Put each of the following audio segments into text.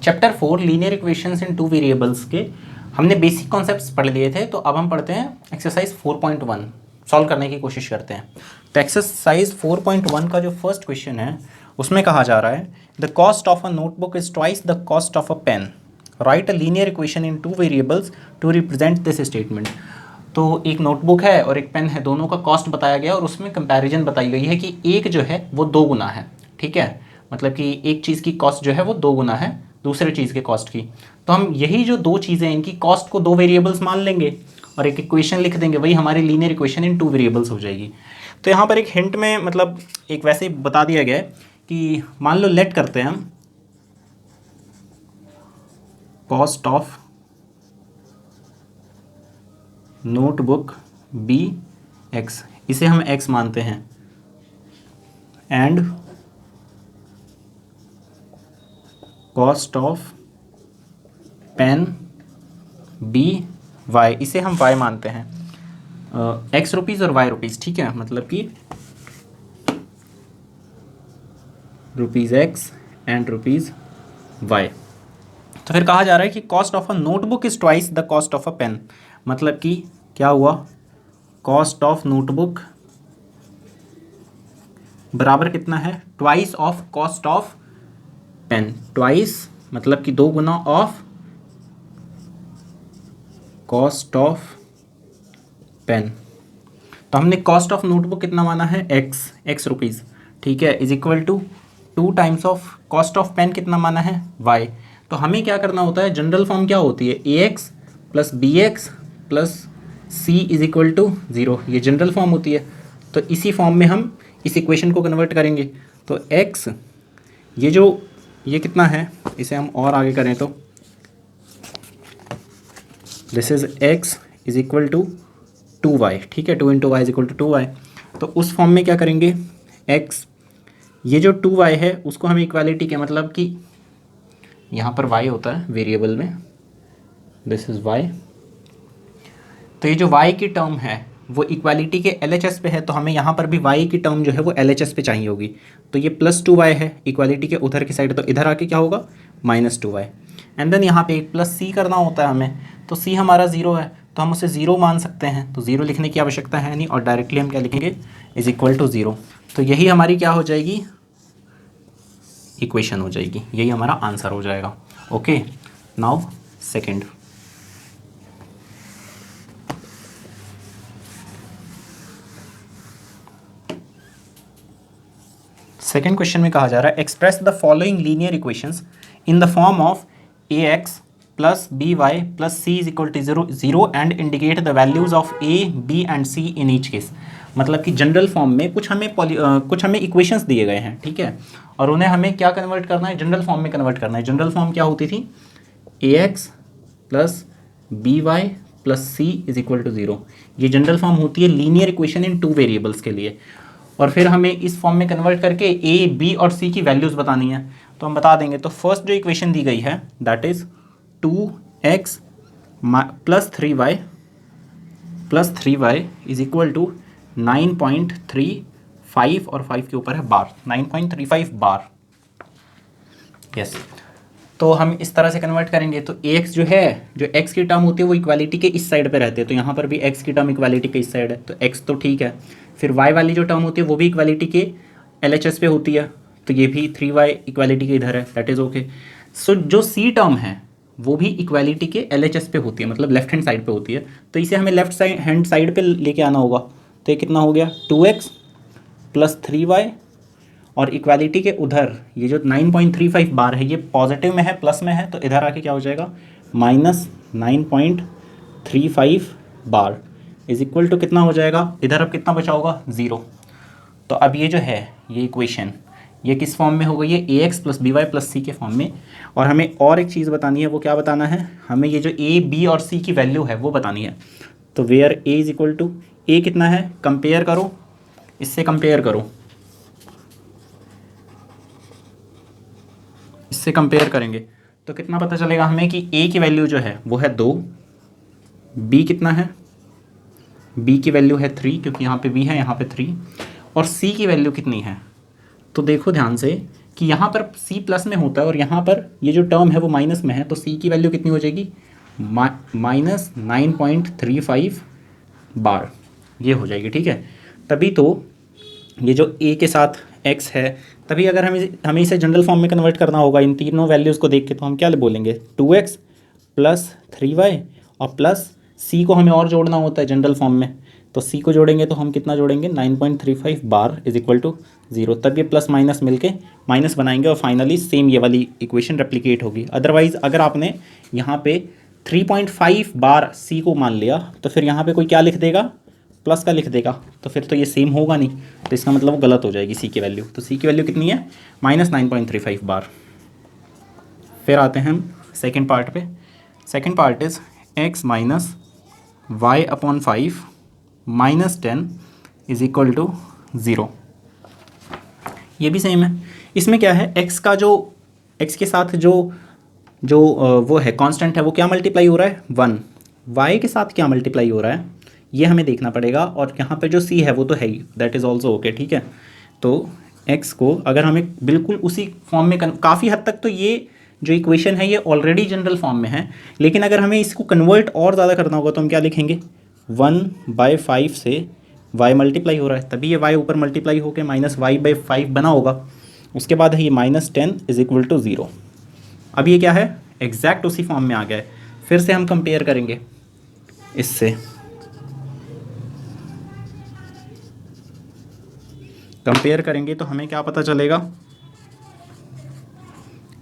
Chapter 4 linear equations इन two variables के हमने basic concepts पढ़ लिए थे। तो अब हम पढ़ते हैं एक्सरसाइज 4.1 सॉल्व करने की कोशिश करते हैं। तो एक्सरसाइज 4.1 का जो फर्स्ट क्वेश्चन है उसमें कहा जा रहा है the cost of a notebook is twice the cost of a pen, write a linear equation in two variables to represent this statement. तो एक नोटबुक है और एक पेन है, दोनों का कॉस्ट बताया गया और उसमें कंपैरिजन बताई गई है कि एक जो है वो 2 गुना है। ठीक है, मतलब कि एक चीज़ की कॉस्ट जो है वो 2 गुना है दूसरे चीज़ के कॉस्ट की। तो हम यही जो 2 चीज़ें इनकी कॉस्ट को 2 वेरिएबल्स मान लेंगे और एक इक्वेशन लिख देंगे, वही हमारी लीनियर इक्वेशन इन 2 वेरिएबल्स हो जाएगी। तो यहाँ पर एक हिंट में मतलब एक वैसे बता दिया गया है कि मान लो लेट करते हैं हम cost of notebook be x, इसे हम एक्स मानते हैं, and cost of pen be y, इसे हम वाई मानते हैं, एक्स रुपीज़ और वाई रुपीज़। ठीक है, मतलब कि rupees x and rupees y. तो फिर कहा जा रहा है कि cost of a notebook is twice the cost of a pen, मतलब कि क्या हुआ, कॉस्ट ऑफ नोटबुक बराबर कितना है, twice of cost of pen. Twice मतलब कि 2 गुना ऑफ कॉस्ट ऑफ पेन। तो हमने कॉस्ट ऑफ नोटबुक कितना माना है, एक्स रुपीज़। ठीक है, is equal to 2 times of cost of pen कितना माना है, वाई। तो हमें क्या करना होता है, जनरल फॉर्म क्या होती है, A x plus B X plus C is equal to 0, ये जनरल फॉर्म होती है। तो इसी फॉर्म में हम इस इक्वेशन को कन्वर्ट करेंगे। तो एक्स ये कितना है, इसे हम और आगे करें तो this is x is equal to 2y। ठीक है, 2 × y is equal to 2y। तो उस फॉर्म में क्या करेंगे, x ये जो 2y है उसको हम इक्वालिटी के, मतलब कि यहाँ पर y होता है वेरिएबल में, दिस इज y। तो ये जो y की टर्म है वो इक्वालिटी के LHS पे है, तो हमें यहाँ पर भी y की टर्म जो है वो LHS पे चाहिए होगी। तो ये प्लस 2y है इक्वालिटी के उधर की साइड, तो इधर आके क्या होगा, माइनस 2y। एंड देन यहाँ पे एक प्लस c करना होता है हमें, तो c हमारा 0 है तो हम उसे 0 मान सकते हैं। तो 0 लिखने की आवश्यकता है नहीं और डायरेक्टली हम क्या लिखेंगे, इज इक्वल टू 0। तो यही हमारी क्या हो जाएगी, इक्वेशन हो जाएगी, यही हमारा आंसर हो जाएगा। Okay, now second. Second question में कहा जा रहा है express the following linear equations in the form of a x plus B Y plus C is equal to 0 and indicate the values of a b and c in each case. मतलब कि general form में कुछ हमें equations दिए गए हैं, ठीक है, और उन्हें हमें क्या कन्वर्ट करना है, जनरल फॉर्म में कन्वर्ट करना है। जनरल फॉर्म क्या होती थी, A x plus B Y plus C is equal to 0, ये जनरल फॉर्म होती है लीनियर इक्वेशन इन 2 वेरिएबल्स के लिए। और फिर हमें इस फॉर्म में कन्वर्ट करके ए बी और सी की वैल्यूज़ बतानी है, तो हम बता देंगे। तो फर्स्ट जो इक्वेशन दी गई है that is 2x plus 3y is equal to 9.35 और 5 के ऊपर है बार, 9.35 बार। यस, तो हम इस तरह से कन्वर्ट करेंगे। तो ax जो है, जो x की टर्म होती है वो इक्वालिटी के इस साइड पे रहते हैं, तो यहाँ पर भी x की टर्म इक्वालिटी के इस साइड है, तो x तो ठीक है। फिर y वाली जो टर्म होती है वो भी इक्वालिटी के LHS पे होती है, तो ये भी 3y इक्वालिटी के इधर है, दैट इज़ ओके। सो जो c टर्म है वो भी इक्वालिटी के LHS पे होती है, मतलब लेफ्ट हैंड साइड पे होती है, तो इसे हमें लेफ्ट हैंड साइड पे लेके आना होगा। तो ये कितना हो गया, 2x प्लस 3y, और इक्वालिटी के उधर ये जो 9.35 बार है ये पॉजिटिव में है, प्लस में है, तो इधर आके क्या हो जाएगा, माइनस 9.35 बार इज इक्वल टू कितना हो जाएगा, इधर अब कितना बचा होगा, 0। तो अब ये जो है ये इक्वेशन ये किस फॉर्म में हो गई है, A x plus B Y plus C के फॉर्म में। और हमें और एक चीज़ बतानी है, वो क्या बताना है, हमें ये जो ए बी और सी की वैल्यू है वो बतानी है। तो where A is equal to, A कितना है, कंपेयर करो, इससे कंपेयर करो, इससे कंपेयर करेंगे तो कितना पता चलेगा हमें कि a की वैल्यू जो है वो है 2, b कितना है, b की वैल्यू है 3 क्योंकि यहाँ पे b है यहाँ पे 3, और c की वैल्यू कितनी है। तो देखो ध्यान से कि यहाँ पर c प्लस में होता है और यहाँ पर ये जो टर्म है वो माइनस में है, तो c की वैल्यू कितनी हो जाएगी, -9.35 बार, ये हो जाएगी। ठीक है, तभी तो ये जो a के साथ x है, तभी अगर हमें इसे जनरल फॉर्म में कन्वर्ट करना होगा इन तीनों वैल्यूज़ को देख के, तो हम क्या बोलेंगे, 2x + 3y और प्लस c को हमें और जोड़ना होता है जनरल फॉर्म में, तो c को जोड़ेंगे तो हम कितना जोड़ेंगे, 9.35 बार = 0, तब ये प्लस माइनस मिलके माइनस बनाएंगे और फाइनली सेम ये वाली इक्वेशन रेप्लिकेट होगी। अदरवाइज़ अगर आपने यहाँ पे 3.5 बार c को मान लिया तो फिर यहाँ पे कोई क्या लिख देगा, प्लस का लिख देगा, तो फिर तो ये सेम होगा नहीं, तो इसका मतलब वो गलत हो जाएगी c की वैल्यू। तो c की वैल्यू कितनी है, -9.35 बार। फिर आते हैं हम सेकेंड पार्ट पे। Second part is x - y/5 - 10 = 0। ये भी सेम है। इसमें क्या है, x का जो x के साथ जो वो है कांस्टेंट है वो क्या मल्टीप्लाई हो रहा है, 1, y के साथ क्या मल्टीप्लाई हो रहा है ये हमें देखना पड़ेगा, और यहाँ पे जो c है वो तो है ही, दैट इज़ ऑल्सो ओके। ठीक है, तो x को अगर हमें बिल्कुल उसी फॉर्म में काफ़ी हद तक तो ये जो इक्वेशन है ये ऑलरेडी जनरल फॉर्म में है, लेकिन अगर हमें इसको कन्वर्ट और ज़्यादा करना होगा तो हम क्या लिखेंगे, 1/5 से y मल्टीप्लाई हो रहा है, तभी ये y ऊपर मल्टीप्लाई होकर -y/5 बना होगा। उसके बाद है ये -10 = 0। अब ये क्या है, एग्जैक्ट उसी फॉर्म में आ गया है। फिर से हम कंपेयर करेंगे इससे, कंपेयर करेंगे तो हमें क्या पता चलेगा,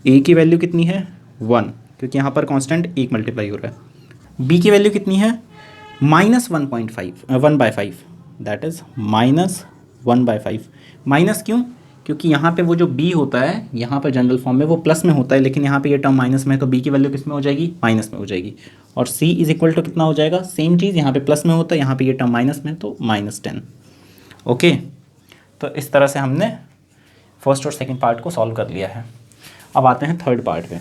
a की वैल्यू कितनी है, 1, क्योंकि यहाँ पर कांस्टेंट 1 मल्टीप्लाई हो रहा है। b की वैल्यू कितनी है, -1/5, दैट इज़ -1/5। माइनस क्यों, क्योंकि यहाँ पे वो जो b होता है यहाँ पर जनरल फॉर्म में वो प्लस में होता है, लेकिन यहाँ पे ये टर्म माइनस में है, तो b की वैल्यू किस में हो जाएगी, माइनस में हो जाएगी। और c = कितना हो जाएगा, सेम चीज़, यहाँ पे प्लस में होता है, यहाँ पे ये टर्म माइनस में, तो -10। ओके, तो इस तरह से हमने फर्स्ट और सेकंड पार्ट को सॉल्व कर लिया है। अब आते हैं थर्ड पार्ट पे।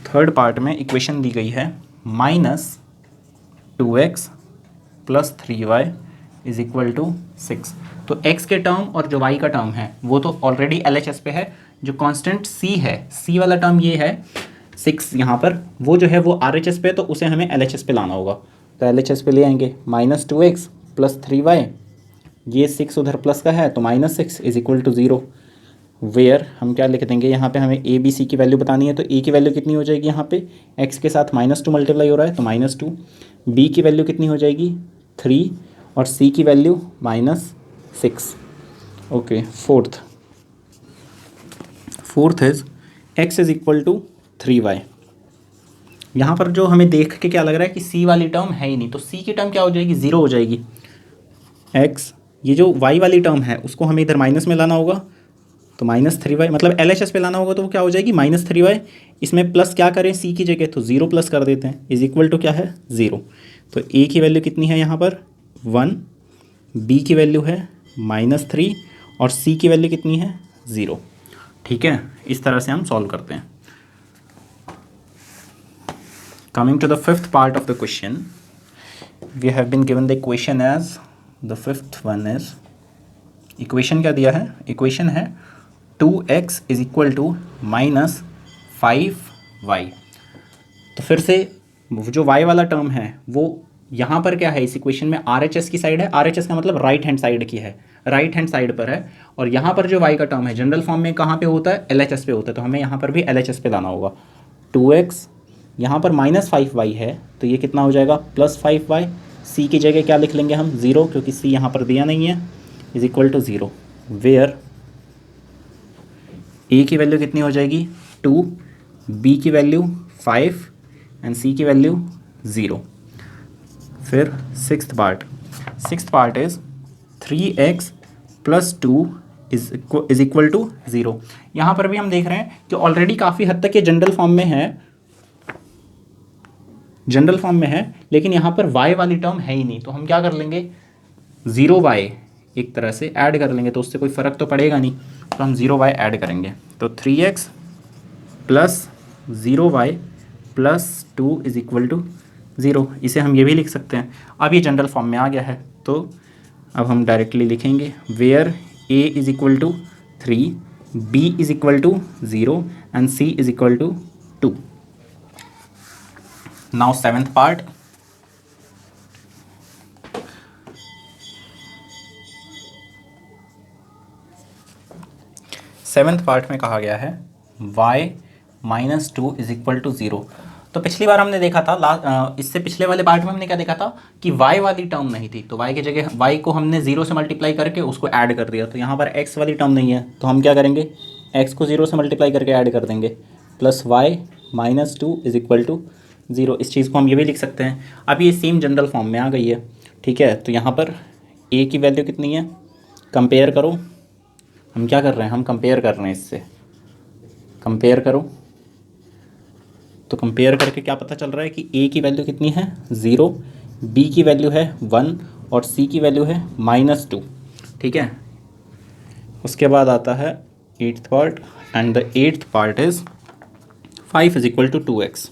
थर्ड पार्ट में इक्वेशन दी गई है -2x + 3y = 6। तो x के टर्म और जो y का टर्म है वो तो ऑलरेडी LHS पे है, जो कांस्टेंट c है, c वाला टर्म ये है 6 यहाँ पर, वो जो है वो RHS पे, तो उसे हमें LHS पे लाना होगा। तो LHS पे ले आएंगे, -2x + 3y, ये 6 उधर प्लस का है तो -6 = 0, वेयर हम क्या लिख देंगे, यहाँ पे हमें a b c की वैल्यू बतानी है, तो a की वैल्यू कितनी हो जाएगी, यहाँ पे x के साथ -2 मल्टीप्लाई हो रहा है तो -2, b की वैल्यू कितनी हो जाएगी, 3, और c की value -6। Okay, fourth is x = 3y। यहाँ पर जो हमें देख के क्या लग रहा है कि c वाली टर्म है ही नहीं, तो c की टर्म क्या हो जाएगी, 0 हो जाएगी। x, ये जो y वाली टर्म है उसको हमें इधर माइनस में लाना होगा, तो -3y, मतलब LHS पे लाना होगा तो वो क्या हो जाएगी, -3y। इसमें प्लस क्या करें c की जगह, तो 0 प्लस कर देते हैं, = क्या है, 0। तो a की वैल्यू कितनी है यहाँ पर, 1, b की वैल्यू है -3, और c की वैल्यू कितनी है, 0। ठीक है, इस तरह से हम सॉल्व करते हैं। Coming to the fifth part of the question, we have been given the equation as, the fifth one is, equation क्या दिया है, इक्वेशन है 2x = -5y। तो फिर से जो y वाला टर्म है वो यहाँ पर क्या है, इस इक्वेशन में RHS की साइड है, RHS का मतलब राइट हैंड साइड की है, राइट हैंड साइड पर है, और यहाँ पर जो y का टर्म है जनरल फॉर्म में कहाँ पे होता है, LHS पे होता है, तो हमें यहाँ पर भी LHS पे लाना होगा। 2x यहाँ पर -5y है, तो ये कितना हो जाएगा, +5y। c की जगह क्या लिख लेंगे हम, 0, क्योंकि c यहाँ पर दिया नहीं है, = 0, वेयर a की वैल्यू कितनी हो जाएगी, 2, b की वैल्यू 5 एंड c की वैल्यू 0। फिर सिक्स्थ पार्ट इज 3x + 2 = 0। यहाँ पर भी हम देख रहे हैं कि ऑलरेडी काफ़ी हद तक ये जनरल फॉर्म में है, लेकिन यहाँ पर y वाली टर्म है ही नहीं, तो हम क्या कर लेंगे, 0y एक तरह से ऐड कर लेंगे, तो उससे कोई फ़र्क तो पड़ेगा नहीं, तो हम 0y ऐड करेंगे, तो 3x + 0y +2 is equal to 0। इसे हम ये भी लिख सकते हैं। अब ये जनरल फॉर्म में आ गया है, तो अब हम डायरेक्टली लिखेंगे where a is equal to 3, b is equal to 0 and c is equal to 2। Now seventh part. Seventh part में कहा गया है y -2 इज इक्वल टू 0। तो पिछली बार हमने देखा था, इससे पिछले वाले पार्ट में हमने क्या देखा था कि y वाली टर्म नहीं थी, तो y की जगह y को हमने 0 से मल्टीप्लाई करके उसको ऐड कर दिया। तो यहाँ पर x वाली टर्म नहीं है, तो हम क्या करेंगे, x को 0 से मल्टीप्लाई करके ऐड कर देंगे, plus y -2 is equal to 0। इस चीज़ को हम ये भी लिख सकते हैं। अब ये सेम जनरल फॉर्म में आ गई है, ठीक है। तो यहाँ पर a की वैल्यू कितनी है, कंपेयर करो। हम क्या कर रहे हैं, हम कंपेयर कर रहे हैं, इससे कंपेयर करो। तो कंपेयर करके क्या पता चल रहा है कि a की वैल्यू कितनी है 0, b की वैल्यू है 1 और c की वैल्यू है -2, ठीक है। उसके बाद आता है 8th part, and the 8th part is 5 is equal to 2x।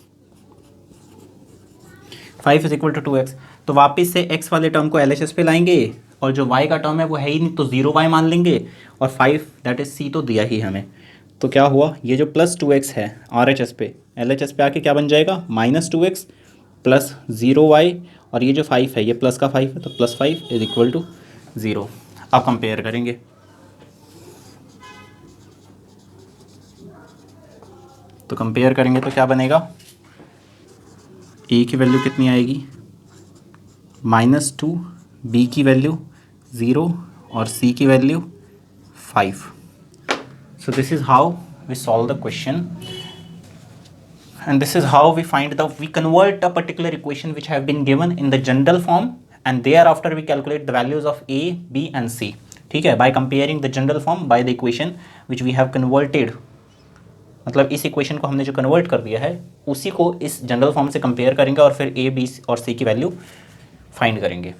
5 is equal to 2x। तो वापस से x वाले टर्म को LHS पे लाएंगे, और जो y का टर्म है वो है ही नहीं, तो 0y मान लेंगे, और 5 दैट इज c तो दिया ही हमें। तो क्या हुआ, ये जो +2x है RHS पे, LHS पे आके क्या बन जाएगा, -2x प्लस 0y, और ये जो 5 है ये प्लस का 5 है, तो +5 इज इक्वल टू 0। अब कंपेयर करेंगे, तो कंपेयर करेंगे तो क्या बनेगा, a की वैल्यू कितनी आएगी -2, b की वैल्यू 0 और c की value 5। So this is how we solve the question, and this is how we convert a particular equation which have been given in the general form, and thereafter we calculate the values of a, b and c, ठीक है, by comparing the general form by the equation which we have converted। मतलब इस equation को हमने जो convert कर दिया है उसी को इस जनरल फॉर्म से कंपेयर करेंगे और फिर a, b और c की वैल्यू फाइंड करेंगे।